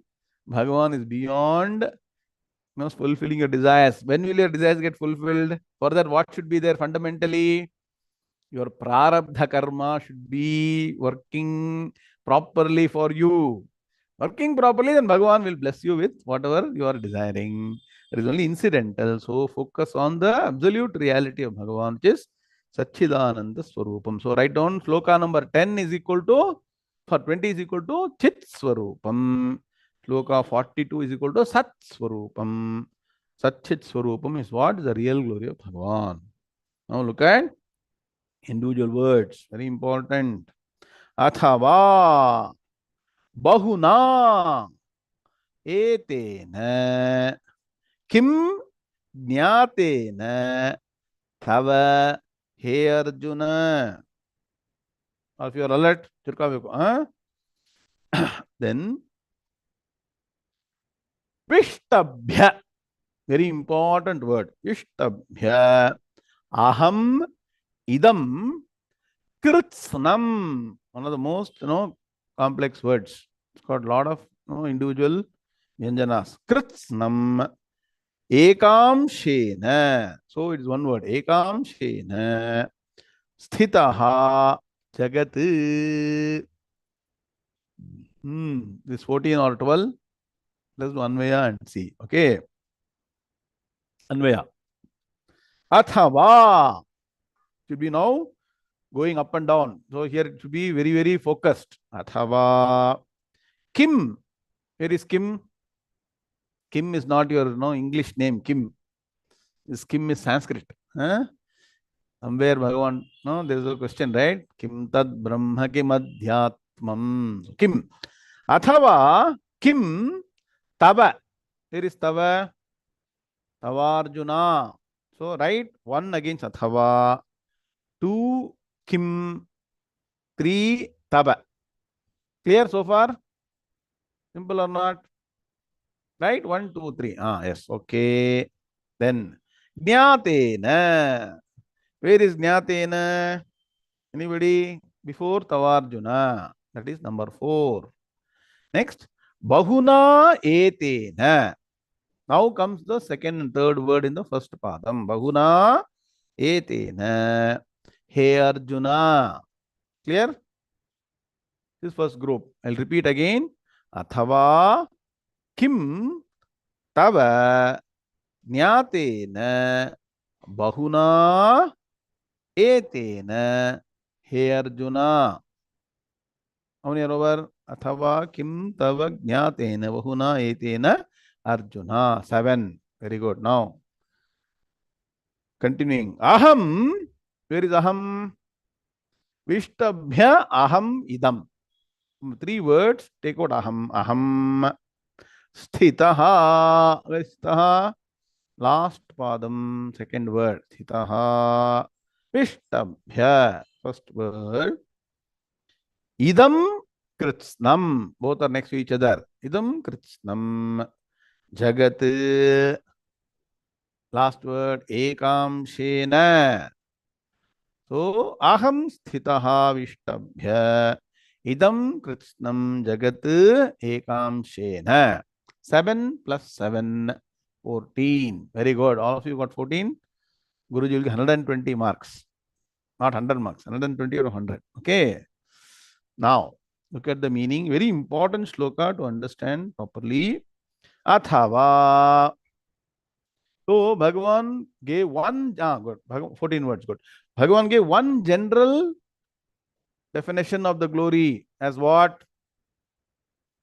Bhagavan is beyond fulfilling your desires. When will your desires get fulfilled? For that, what should be there fundamentally? Your prarabdha karma should be working properly for you. Working properly, then Bhagavan will bless you with whatever you are desiring. There is only incidental. So focus on the absolute reality of Bhagavan, which is Satchidananda Swarupam. So write down Shloka number 10 is equal to, for 20 is equal to Chit Swarupam. Shloka 42 is equal to Sat Swarupam. Sat Chit Swarupam is what is the real glory of Bhagavan. Now look at individual words. Very important. Athava Bahuna Etena Kim Jnatena Tava He Arjuna. Or if you are alert, then Vishtabhya. Very important word. Ishtabhya aham idam kritsnam. One of the most complex words. It's got a lot of individual vyanjanas. Kritsnam ekamshena. So it is one word. Ekamshena sthitaha jagat. This 14 or 12. Let's do Anvaya and see. Okay. Anvaya. Athava should be now going up and down. So here it should be very, very focused. Athava. Kim. Where is Kim? Kim is not your English name. Kim. This Kim is Sanskrit. Huh? Somewhere Bhagavan, no, there is a question, right? Kim tad brahma kim adhyatmam. Kim. Athava. Kim. Tava. Where is Tava? Tavarjuna. So write 1 against Athava, 2 Kim, 3 Tava. Clear so far? Simple or not? Right? 1, 2, 3. Yes. Okay. Then Jnatena. Where is Jnatena? Anybody? Before Tavarjuna. That is number 4. Next. Bahuna etena. Now comes the second and third word in the first padam. Bahuna etena. Hey Arjuna. Clear? This first group. I'll repeat again. Athava kim tava jnatena bahuna etena Hey Arjuna. How many are over? Athava kim tava jnatena bahuna etena Arjuna. 7. Very good. Now, continuing. Aham. Where is aham? Vishtabhya aham idam. 3 words. Take out aham. Aham. Sthitaha. Where is sthitaha? Last padam. Second word. Sthitaha. Vishtabhya. First word. Idam kritsnam. Both are next to each other. Idam kritsnam. Jagat. Last word. Ekamshena. So, aham sthitaha vishtabhya idam kritsnam jagat ekamshena. 7 plus 7, 14. Very good. All of you got 14. Guruji will get 120 marks. Not 100 marks. 120 or 100. Okay. Now, look at the meaning. Very important shloka to understand properly. Athava. So, Bhagavan gave one, good. 14 words, good. Bhagavan gave one general definition of the glory as what?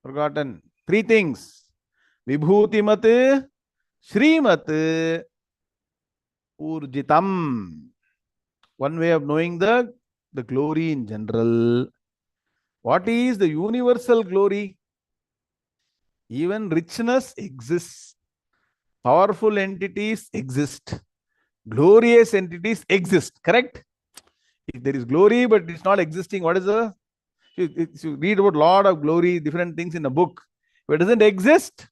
Forgotten. 3 things. Vibhutimat, Srimat, Urjitam. One way of knowing the glory in general. What is the universal glory? Even richness exists. Powerful entities exist. Glorious entities exist. Correct? If there is glory but it's not existing, what is the? You read about a lot of glory, different things in a book. If it doesn't exist,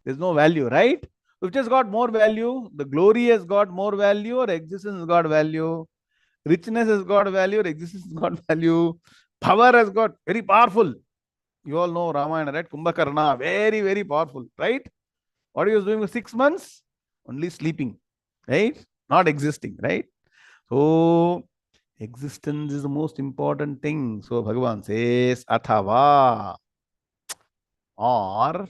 there's no value, right? Which has got more value? The glory has got more value or existence has got value? Richness has got value or existence has got value? Power has got very powerful. You all know Ramayana, right? Kumbhakarna, very, very powerful, right? What he was doing for 6 months? Only sleeping, right? Not existing, right? So, existence is the most important thing. So, Bhagavan says, Athava. Or,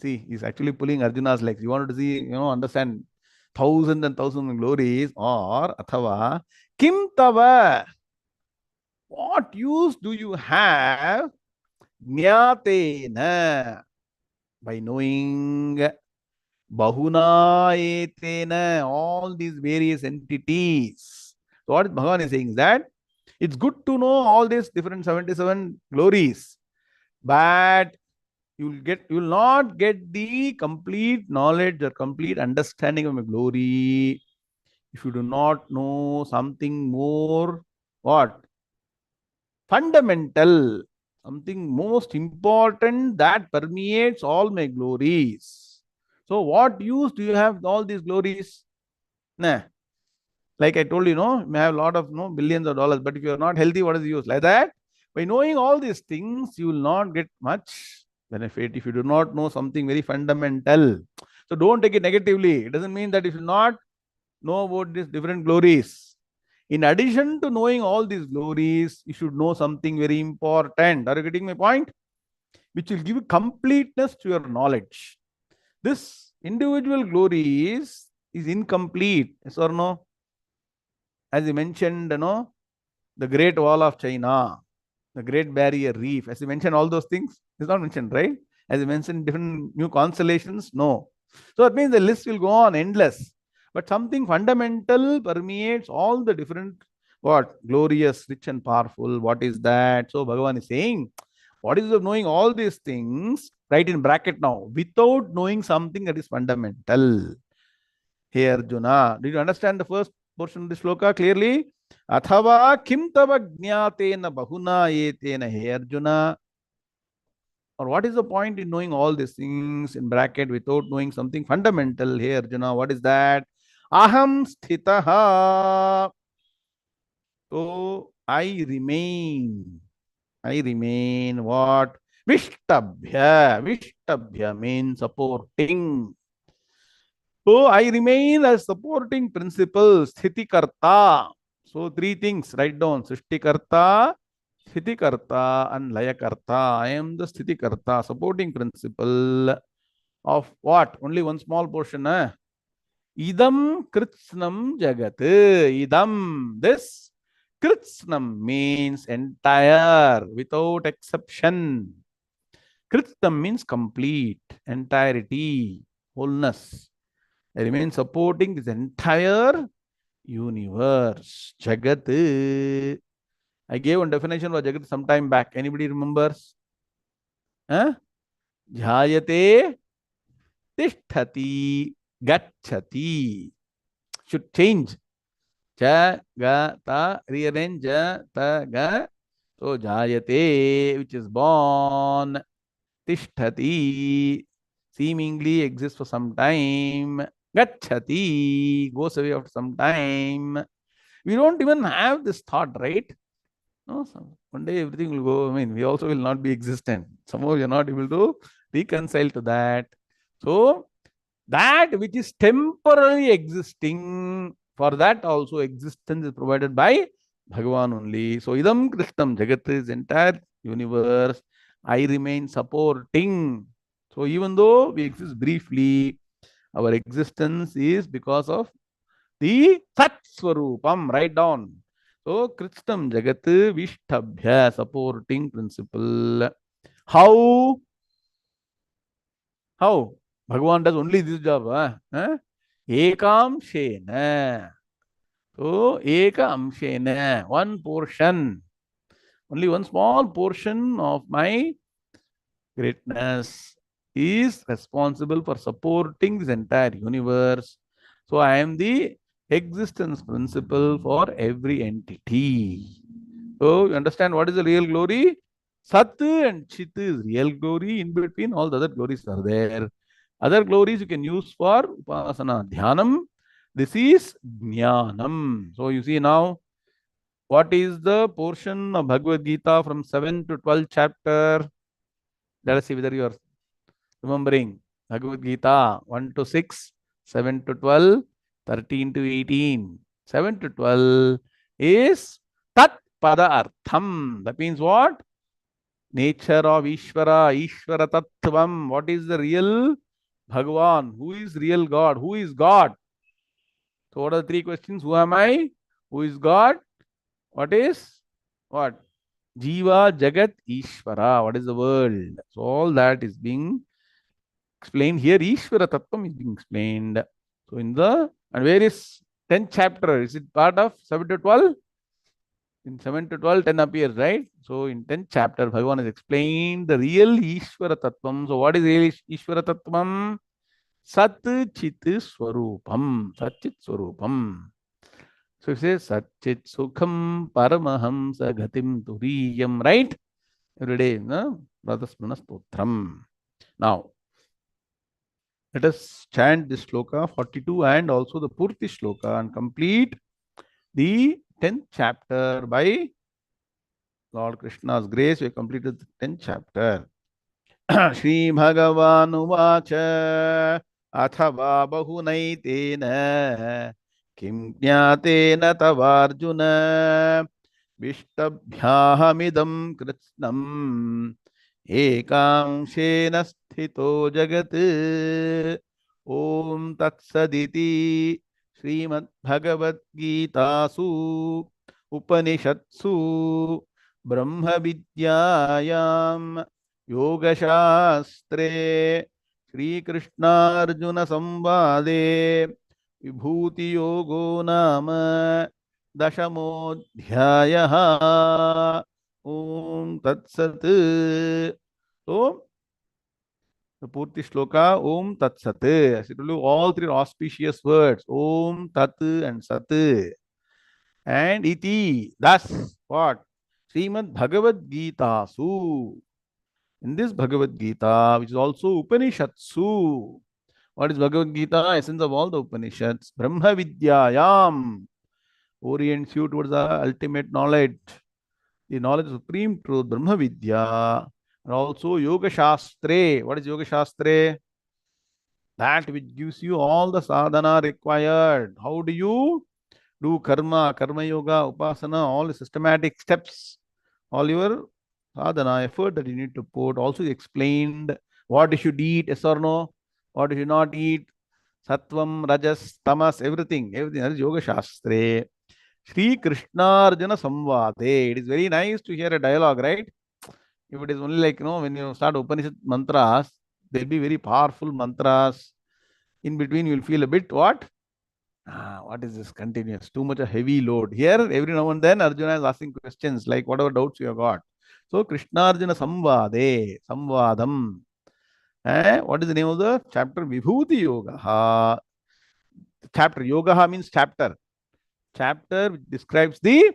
see, he's actually pulling Arjuna's legs. You wanted to see, understand thousands and thousands of glories. Or, Athava, Kim Tava. What use do you have? Jnatena. By knowing Bahuna etena, all these various entities. So what Bhagavan is saying is that it's good to know all these different 77 glories, but you will not get the complete knowledge or complete understanding of a glory if you do not know something more what? Fundamental, something most important that permeates all my glories. So what use do you have all these glories? Nah. Like I told you, you may have a lot of billions of dollars, but if you're not healthy, what is the use? Like that, by knowing all these things, you will not get much benefit if you do not know something very fundamental. So don't take it negatively. It doesn't mean that you should not know about these different glories. In addition to knowing all these glories, you should know something very important. Are you getting my point? Which will give completeness to your knowledge. This individual glory is incomplete. Yes or no? As you mentioned, the Great Wall of China, the Great Barrier Reef. As you mentioned, all those things, it's not mentioned, right? As you mentioned, different new constellations, no. So that means the list will go on endless. But something fundamental permeates all the different, what? Glorious, rich and powerful. What is that? So Bhagavan is saying, what is of knowing all these things, right in bracket now, without knowing something that is fundamental. Hey Arjuna, did you understand the first portion of the shloka clearly? Athava kim tava jnatena bahuna etena he Arjuna. Or what is the point in knowing all these things in bracket without knowing something fundamental? Hey Arjuna, what is that? Aham sthitaha. So I remain. I remain what? Vishtabhya. Vishtabhya means supporting. So I remain as supporting principle, sthitikarta. So three things, write down. Srishtikarta, sthitikarta, and layakarta. I am the sthitikarta, supporting principle of what? Only one small portion. Idam kritsnam jagat. Idam. This kritsnam means entire, without exception. Kritsnam means complete, entirety, wholeness. I remain supporting this entire universe. Jagat. I gave one definition of Jagat some time back. Anybody remembers? Huh? Jhayate tisthati gachati. Should change. Ja, ga, ta, rearrange, ja, ta, ga. So jhayate, which is born. Tisthati, seemingly exists for some time. Gachati, goes away after some time. We don't even have this thought, right? No, one day everything will go. I mean, we also will not be existent. Somehow you're not able to reconcile to that. So, that which is temporarily existing, for that also existence is provided by Bhagavan only. So, idam Krishnam Jagat is entire universe. I remain supporting. So, even though we exist briefly, our existence is because of the Sat Swarupam. Write down. So, Krishnam Jagat Vishtabhya, supporting principle. How? How? Bhagavan does only this job. Ekam Shena. So, Eka Amshena, one portion. Only one small portion of my greatness is responsible for supporting this entire universe. So I am the existence principle for every entity. So you understand what is the real glory? Sat and Chit is real glory. In between, all the other glories are there. Other glories you can use for Upasana Dhyanam. This is Jnanam. So you see now, what is the portion of Bhagavad Gita from 7 to 12 chapter? Let us see whether you are remembering. Bhagavad Gita 1 to 6, 7 to 12, 13 to 18. 7 to 12 is Tat Pada Artham. That means what? Nature of Ishwara, Ishwara Tattvam. What is the real Bhagavan? Who is real God? Who is God? So what are the three questions? Who am I? Who is God? What is what? Jiva, Jagat, Ishvara. What is the world? So all that is being explained here. Ishvara Tattvam is being explained. So in the, and where is 10th chapter? Is it part of 7 to 12? In 7 to 12, 10 appears, right? So in 10th chapter, Bhagavan has explained the real Ishvara Tattvam. So what is real Ishvara Tattvam? Sat Chit Swarupam. Sat Chit Swarupam. So it says Satchit Sukham Paramahamsa Gatim Turiyam, right? Every day, no? Radhasmana Stotram. Now, Let us chant this sloka 42 and also the Purti sloka and complete the 10th chapter. By Lord Krishna's grace, we completed the 10th chapter. Shri Bhagavan Uvacha Athava Bahunaitina Kim Jnatena Tavarjuna Vishtabhyahamidam Kritsnam Ekamshena Sthito Jagat Om Tatsaditi Srimad Bhagavad Gita Su Upanishatsu Brahma Vidyayam योगशास्त्रे श्रीकृष्णार्जुनसंवादे विभूतियोगो नाम दशमोऽध्यायः ॐ तत्सत्. So, the Purti Shloka, Om Tat Sat. As I told you, all three auspicious words, Om Tat and Sat. And Iti, thus, what? Srimad Bhagavad Gita Su. In this Bhagavad Gita, which is also Upanishatsu. What is Bhagavad Gita? Essence of all the Upanishads. Brahma Vidyayam orients you towards the ultimate knowledge, the knowledge of supreme truth, Brahma Vidya. And also Yoga Shastre. What is Yoga Shastre? That which gives you all the sadhana required. How do you do karma, karma yoga, upasana, all the systematic steps, all your sadhana effort that you need to put. Also explained what you should eat, yes or no, what you should not eat, sattvam, rajas, tamas, everything. That is Yoga Shastre. Sri Krishna Arjuna Samvade. It is very nice to hear a dialogue, right? If it is only like, when you start Upanishad mantras, there will be very powerful mantras. In between, you will feel a bit what? What is this continuous? Too much a heavy load. Here, every now and then, Arjuna is asking questions like whatever doubts you have got. So, Krishna Arjuna Samvade, Samvadam. What is the name of the chapter? Vibhuti Yoga. Chapter. Yoga means chapter. Chapter which describes the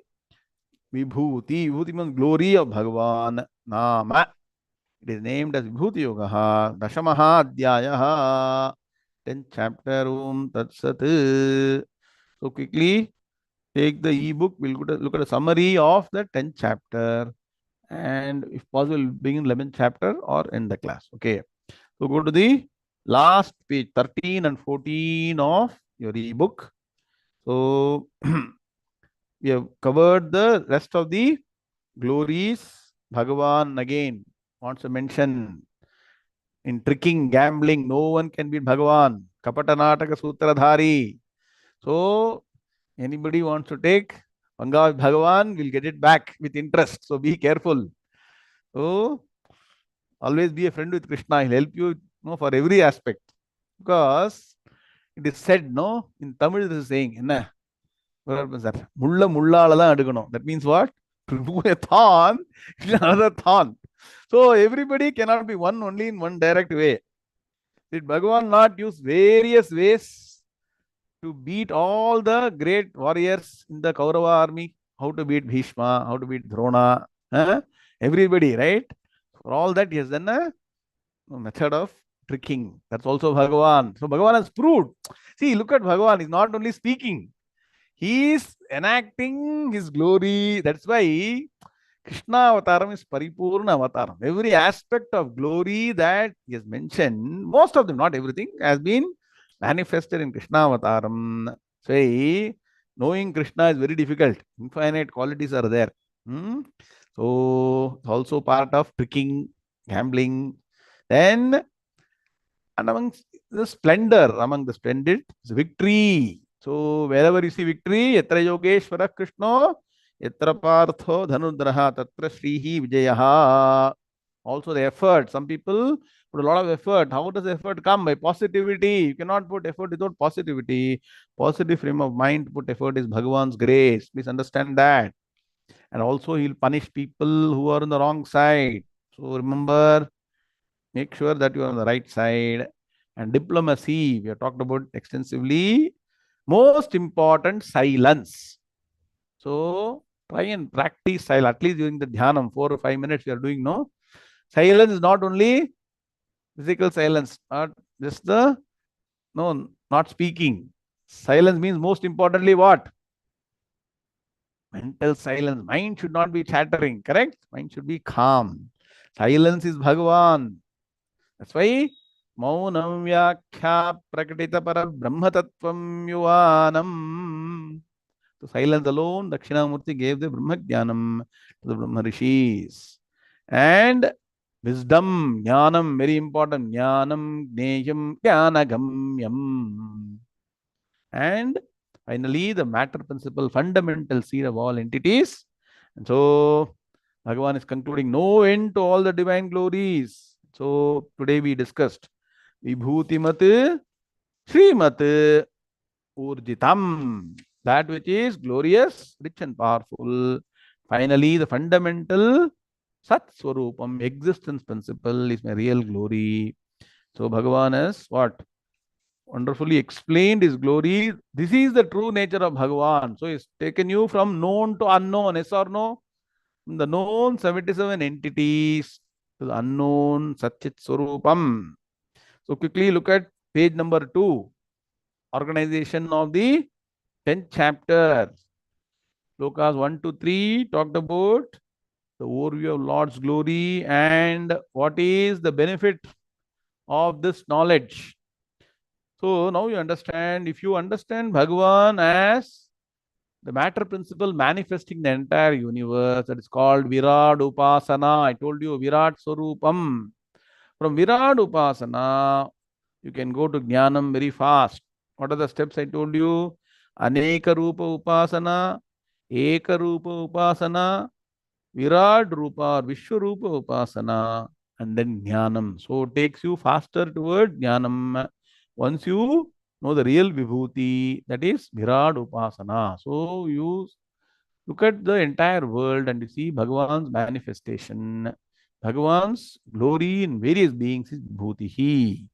Vibhuti. Vibhuti means glory of Bhagavan. Nama. It is named as Vibhuti Yoga. Dashamaha Adhyayaha. 10th chapter. Om Tat Sat. So quickly take the ebook. We'll look at a summary of the 10th chapter. And if possible, begin 11th chapter or end the class. Okay. So go to the last page, 13 and 14 of your ebook. So we have covered the rest of the glories. Bhagavan again wants to mention in tricking, gambling, no one can beat Bhagavan. Kapatanataka Sutradhari. So anybody wants to take Panga Bhagavan will get it back with interest. So be careful. So always be a friend with Krishna. He'll help you, for every aspect. Because it is said, in Tamil this is saying, Mulla mulla adukano. That means what? To do a thorn, another thorn. So everybody cannot be one only in one direct way. Did Bhagavan not use various ways to beat all the great warriors in the Kaurava army? How to beat Bhishma, how to beat Drona, everybody, right? For all that, he has done a method of tricking. That's also Bhagavan. So Bhagavan has proved. See, look at Bhagavan. He's not only speaking, he is enacting his glory. That's why Krishna Avataram is Paripurna Avataram. Every aspect of glory that he has mentioned, most of them, not everything, has been manifested in Krishna Avataram. So, knowing Krishna is very difficult. Infinite qualities are there. So, it's also part of tricking, gambling. Then, and among the splendor, among the splendid, is victory. So, wherever you see victory, Yatra Yogeshwara Krishna, Yatra Partho Dhanudraha, Tatra Shrihi Vijayaha. Also the effort. Some people put a lot of effort. How does effort come? By positivity. You cannot put effort without positivity. Positive frame of mind to put effort is Bhagavan's grace. Please understand that. And also he'll punish people who are on the wrong side. So remember, make sure that you are on the right side. And diplomacy, we have talked about extensively. Most important, silence. So try and practice silence, at least during the dhyanam, 4 or 5 minutes we are doing, Silence is not only physical silence, not just the No, not speaking. Silence means most importantly what? Mental silence. Mind should not be chattering, correct? Mind should be calm. Silence is Bhagavan. That's why Maunam Vyakhya Prakatita Para Brahma Tattvam Yuvanam. So silence alone, Dakshinamurti gave the Brahma Jnanam to the Brahma Rishis. And wisdom, Jnanam, very important. Jnanam, Gneyam, Jnanagamyam. And finally, the matter principle, fundamental seed of all entities. And so, Bhagavan is concluding no end to all the divine glories. So, today we discussed Vibhuti Srimat, Urjitam, that which is glorious, rich and powerful. Finally, the fundamental Sat Swarupam, existence principle is my real glory. So, Bhagavan has what? Wonderfully explained his glory. This is the true nature of Bhagavan. So he's taken you from known to unknown, yes or no? From the known 77 entities to the unknown Satchit Swarupam. So quickly look at page number 2. Organization of the 10th chapter. Slokas 1 to 3 talked about the overview of Lord's glory and what is the benefit of this knowledge. So now you understand, if you understand Bhagavan as the matter principle manifesting the entire universe, that is called Virat Upasana. I told you Virat Swarupam. From Virat Upasana, you can go to Jnanam very fast. What are the steps I told you? Aneka Rupa Upasana, Eka Rupa Upasana, Virat Rupa or Vishwarupa Upasana, and then Jnanam. So it takes you faster toward Jnanam. Once you know the real Vibhuti, that is Virat Upasana. So you look at the entire world and you see Bhagavan's manifestation. Bhagavan's glory in various beings is Vibhuti.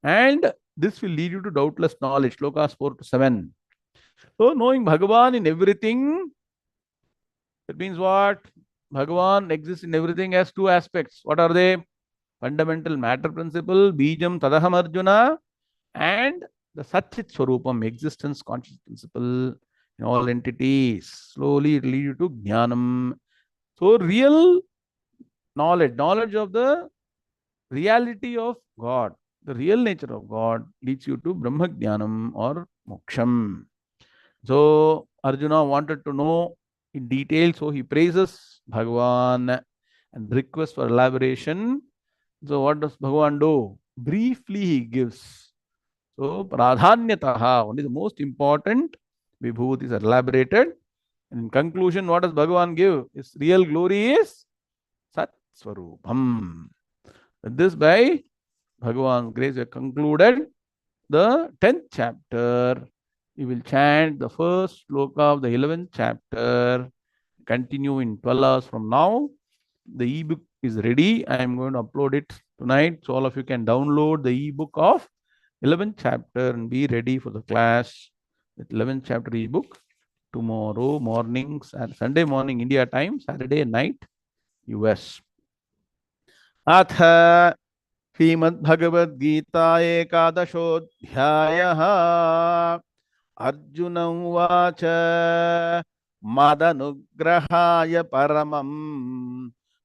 And this will lead you to doubtless knowledge. Slokas 4 to 7. So knowing Bhagavan in everything, that means what? Bhagavan exists in everything as two aspects. What are they? Fundamental matter principle, Bijam Tadaham Arjuna, and the Satchit Swarupam, existence conscious principle in all entities. Slowly it will lead you to Jnanam. So real knowledge of the reality of God, the real nature of God leads you to Brahma Jnanam or Moksham. So Arjuna wanted to know in detail, so he praises Bhagavan and requests for elaboration. So what does Bhagavan do? Briefly he gives. So pradhanyataha, only the most important vibhutis are elaborated. And in conclusion, what does Bhagavan give? His real glory is Sat Swarupam. With this, by Bhagavan's grace, we have concluded the 10th chapter. We will chant the first sloka of the 11th chapter. Continue in 12 hours from now. The ebook is ready. I am going to upload it tonight, so all of you can download the ebook of 11th chapter and be ready for the class with 11th chapter ebook tomorrow morning, Sunday morning India time, Saturday night US. Atha Shrimad Bhagavad Gita एकादशोऽध्यायः Arjun उवाच मदनुग्रहाय परमं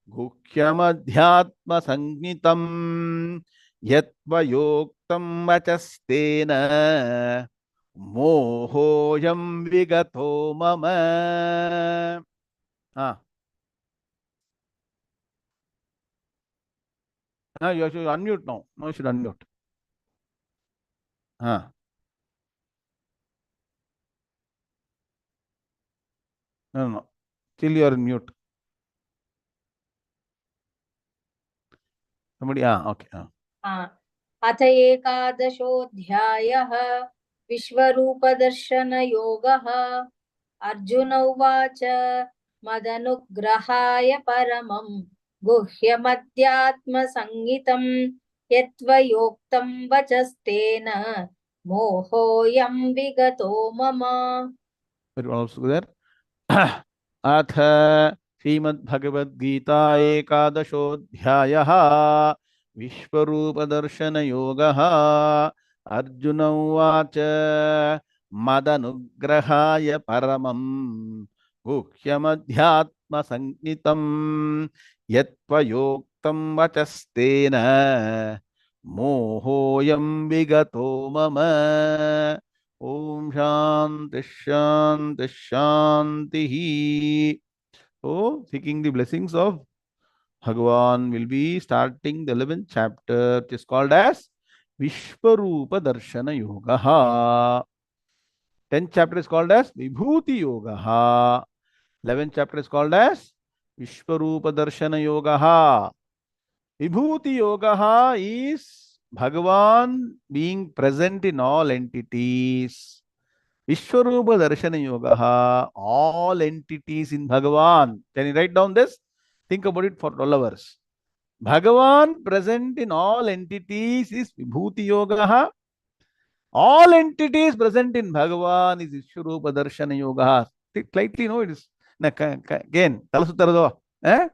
गुह्यमध्यात्मसंज्ञितं यत्त्वयोक्तं वचस्तेन मोहोऽयं विगतो मम. You should unmute now. No, you should unmute. No, no. Still you are in mute. Somebody, okay. अथ एकादशोऽध्यायः विश्वरूपदर्शनयोगः अर्जुन उवाच मदनुग्रहाय परमं गुह्यमध्यात्मसंज्ञितं यत्त्वयोक्तं वचस्तेन मोहोऽयं विगतो मम. अथ श्रीमद्भगवद्गीता एकादशोऽध्यायः विश्वरूपदर्शनयोगः अर्जुन उवाच मदनुग्रहाय परमं गुह्यमध्यात्मसंज्ञितं यत्त्वयोक्तं वचस्तेन मोहोऽयं विगतो मम। ओम शांति शांति शांति। So, seeking the blessings of Bhagavan, will be starting the 11th chapter, which is called as Vishwarupa Darshana Yoga. 10th chapter is called as Vibhuti Yoga. 11th chapter is called as Vishwarupa Darshana Yoga. Vibhuti Yoga is Bhagavan being present in all entities. Vishwarupa Darshana Yoga, all entities in Bhagavan. Can you write down this? Think about it for 12 hours. Bhagavan present in all entities is Vibhuti Yoga. All entities present in Bhagavan is Ishwarupa Darshana Yoga. Slightly, no, it is again. Eh?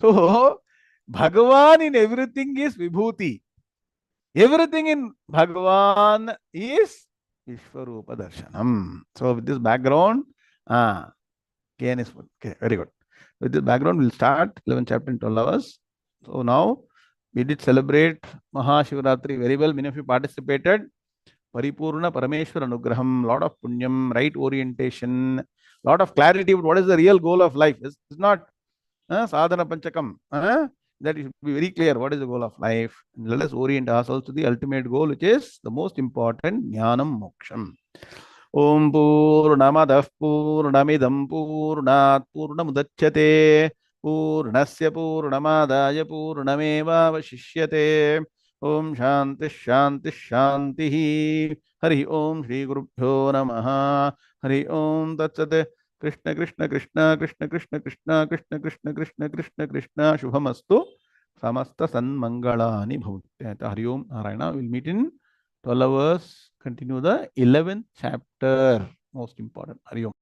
So, Bhagavan in everything is Vibhuti. Everything in Bhagavan is Ishwarupa Darshanam. So, with this background, again is okay, very good. With this background, we'll start 11th chapter in 12 hours. So, now we did celebrate Mahashivratri very well. Many of you participated. Paripurna Parameshwar Anugraham, lot of punyam, right orientation, lot of clarity about what is the real goal of life. It's not sadhana panchakam. That should be very clear. What is the goal of life? And let us orient ourselves to the ultimate goal, which is the most important, Jnanam Moksham. Om Purnamadah Purnamidam Purnat Purnamudachyate Purnasya Purnamadaya Purnameva Vashishyate. Om Shanti Shanti Shanti. Hari Om Shri Gurubhyo Namaha. Hari Om Tatsate. Krishna Krishna Krishna Krishna Krishna Krishna Krishna Krishna Krishna Krishna Krishna Shubhamastu Samasta Sanmangalani Bhavutya. Hari Om Narayana. We'll meet in 12 hours. Continue the 11th chapter. Most important. Hari Om.